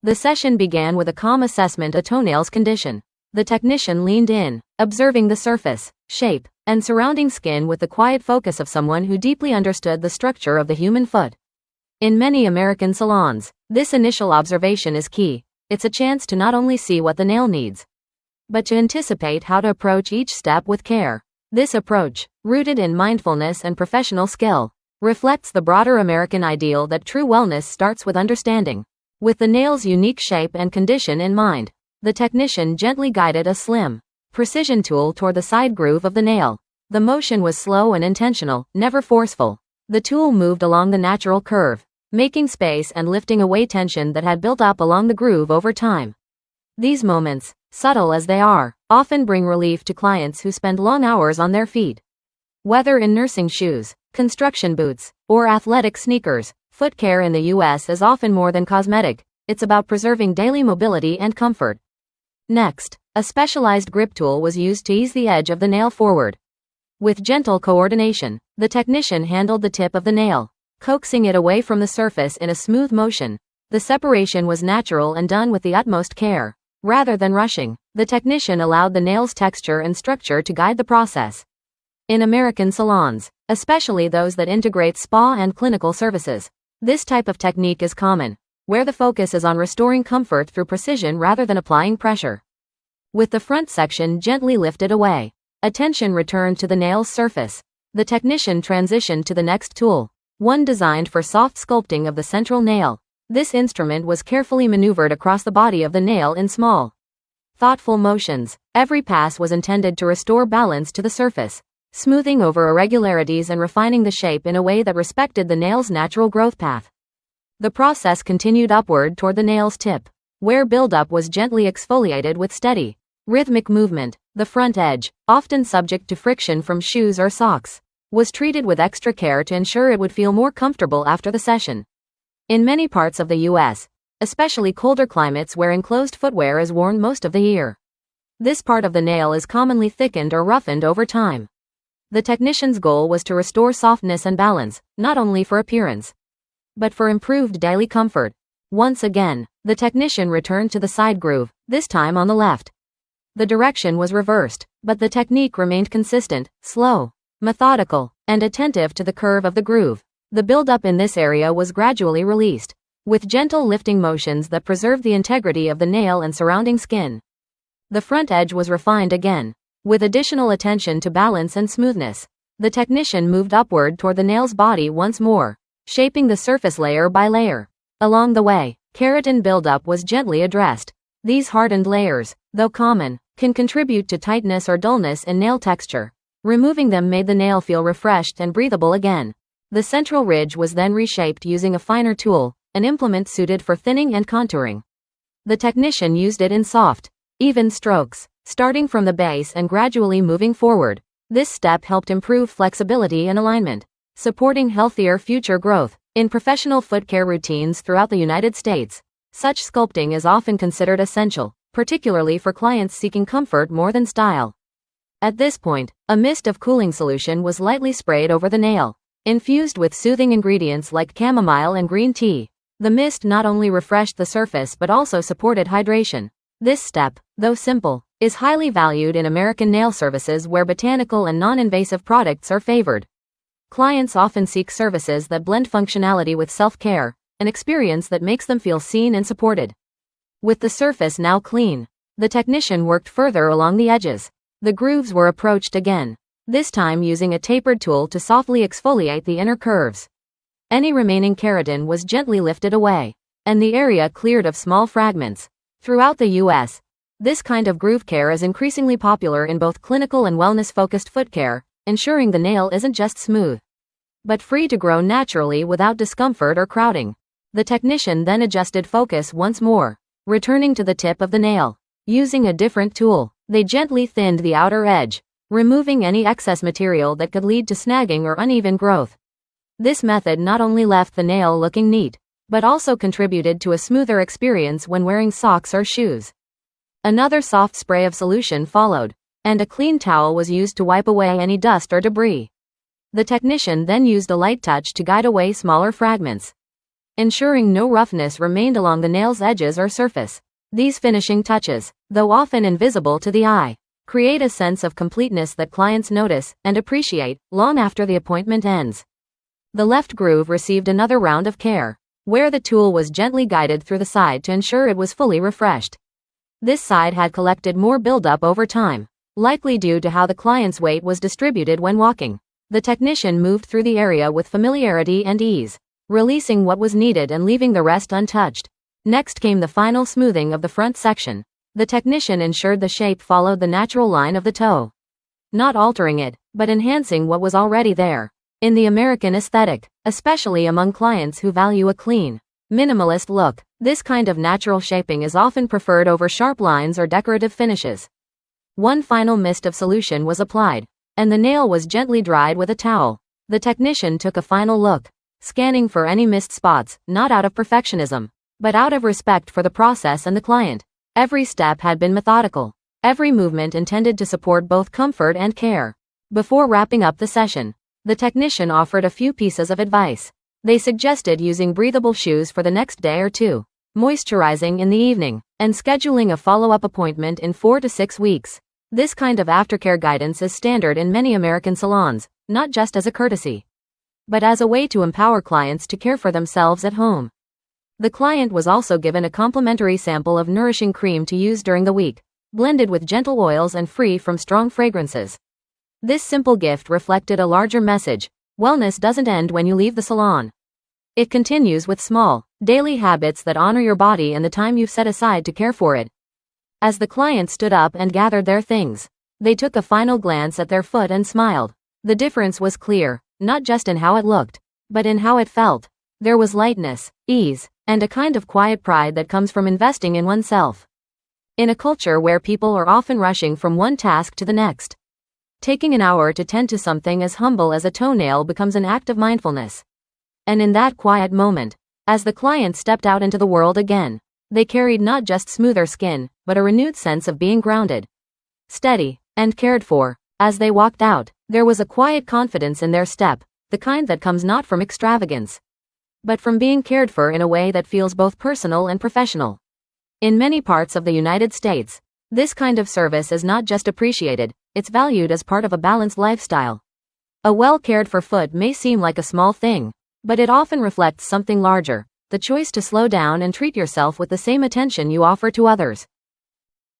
The session began with a calm assessment of toenails' condition. The technician leaned in, observing the surface, shape, and surrounding skin with the quiet focus of someone who deeply understood the structure of the human foot. In many American salons, this initial observation is key. It's a chance to not only see what the nail needs, but to anticipate how to approach each step with care. This approach, rooted in mindfulness and professional skill, reflects the broader American ideal that true wellness starts with understanding. With the nail's unique shape and condition in mind, the technician gently guided a slim, precision tool toward the side groove of the nail. The motion was slow and intentional, never forceful. The tool moved along the natural curve, making space and lifting away tension that had built up along the groove over time. These moments, subtle as they are, often bring relief to clients who spend long hours on their feet. Whether in nursing shoes, construction boots, or athletic sneakers, foot care in the U.S. is often more than cosmetic. It's about preserving daily mobility and comfort. Next, a specialized grip tool was used to ease the edge of the nail forward. With gentle coordination, the technician handled the tip of the nail, coaxing it away from the surface in a smooth motion. The separation was natural and done with the utmost care. Rather than rushing, the technician allowed the nail's texture and structure to guide the process. In American salons, especially those that integrate spa and clinical services, this type of technique is common, where the focus is on restoring comfort through precision rather than applying pressure. With the front section gently lifted away, attention returned to the nail's surface. The technician transitioned to the next tool, one designed for soft sculpting of the central nail. This instrument was carefully maneuvered across the body of the nail in small, thoughtful motions. Every pass was intended to restore balance to the surface, smoothing over irregularities and refining the shape in a way that respected the nail's natural growth path. The process continued upward toward the nail's tip, where buildup was gently exfoliated with steady, rhythmic movement. The front edge, often subject to friction from shoes or socks, was treated with extra care to ensure it would feel more comfortable after the session. In many parts of the U.S., especially colder climates where enclosed footwear is worn most of the year, this part of the nail is commonly thickened or roughened over time. The technician's goal was to restore softness and balance, not only for appearance, but for improved daily comfort. Once again, the technician returned to the side groove, this time on the left. The direction was reversed, but the technique remained consistent, slow, methodical, and attentive to the curve of the groove. The buildup in this area was gradually released, with gentle lifting motions that preserved the integrity of the nail and surrounding skin. The front edge was refined again, with additional attention to balance and smoothness. The technician moved upward toward the nail's body once more, shaping the surface layer by layer. Along the way, keratin buildup was gently addressed. These hardened layers, though common, can contribute to tightness or dullness in nail texture. Removing them made the nail feel refreshed and breathable again. The central ridge was then reshaped using a finer tool, an implement suited for thinning and contouring. The technician used it in soft, even strokes, starting from the base and gradually moving forward. This step helped improve flexibility and alignment, supporting healthier future growth. In professional foot care routines throughout the United States, such sculpting is often considered essential, particularly for clients seeking comfort more than style. At this point, a mist of cooling solution was lightly sprayed over the nail. Infused with soothing ingredients like chamomile and green tea, the mist not only refreshed the surface but also supported hydration. This step, though simple, is highly valued in American nail services where botanical and non-invasive products are favored. Clients often seek services that blend functionality with self-care, an experience that makes them feel seen and supported. With the surface now clean, the technician worked further along the edges. The grooves were approached again, this time using a tapered tool to softly exfoliate the inner curves. Any remaining keratin was gently lifted away, and the area cleared of small fragments. Throughout the U.S., this kind of groove care is increasingly popular in both clinical and wellness-focused foot care, ensuring the nail isn't just smooth, but free to grow naturally without discomfort or crowding. The technician then adjusted focus once more, returning to the tip of the nail. Using a different tool, they gently thinned the outer edge, removing any excess material that could lead to snagging or uneven growth. This method not only left the nail looking neat, but also contributed to a smoother experience when wearing socks or shoes. Another soft spray of solution followed, and a clean towel was used to wipe away any dust or debris. The technician then used a light touch to guide away smaller fragments. ensuring no roughness remained along the nail's edges or surface. These finishing touches, though often invisible to the eye, create a sense of completeness that clients notice and appreciate long after the appointment ends. The left groove received another round of care, where the tool was gently guided through the side to ensure it was fully refreshed. This side had collected more buildup over time, likely due to how the client's weight was distributed when walking. The technician moved through the area with familiarity and ease, releasing what was needed and leaving the rest untouched. Next came the final smoothing of the front section. The technician ensured the shape followed the natural line of the toe, not altering it, but enhancing what was already there. In the American aesthetic, especially among clients who value a clean, minimalist look, this kind of natural shaping is often preferred over sharp lines or decorative finishes. One final mist of solution was applied, and the nail was gently dried with a towel. The technician took a final look, scanning for any missed spots, not out of perfectionism, but out of respect for the process and the client. Every step had been methodical, every movement intended to support both comfort and care. Before wrapping up the session, the technician offered a few pieces of advice. They suggested using breathable shoes for the next day or two, moisturizing in the evening, and scheduling a follow-up appointment in 4 to 6 weeks. This kind of aftercare guidance is standard in many American salons, not just as a courtesy, but as a way to empower clients to care for themselves at home. The client was also given a complimentary sample of nourishing cream to use during the week, blended with gentle oils and free from strong fragrances. This simple gift reflected a larger message: wellness doesn't end when you leave the salon. It continues with small, daily habits that honor your body and the time you've set aside to care for it. As the client stood up and gathered their things, they took a final glance at their foot and smiled. The difference was clear, not just in how it looked, but in how it felt. There was lightness, ease, and a kind of quiet pride that comes from investing in oneself. In a culture where people are often rushing from one task to the next, taking an hour to tend to something as humble as a toenail becomes an act of mindfulness. And in that quiet moment, as the client stepped out into the world again, they carried not just smoother skin, but a renewed sense of being grounded, steady, and cared for. As they walked out, there was a quiet confidence in their step, the kind that comes not from extravagance, but from being cared for in a way that feels both personal and professional. In many parts of the United States, this kind of service is not just appreciated, it's valued as part of a balanced lifestyle. A well-cared-for foot may seem like a small thing, but it often reflects something larger: the choice to slow down and treat yourself with the same attention you offer to others.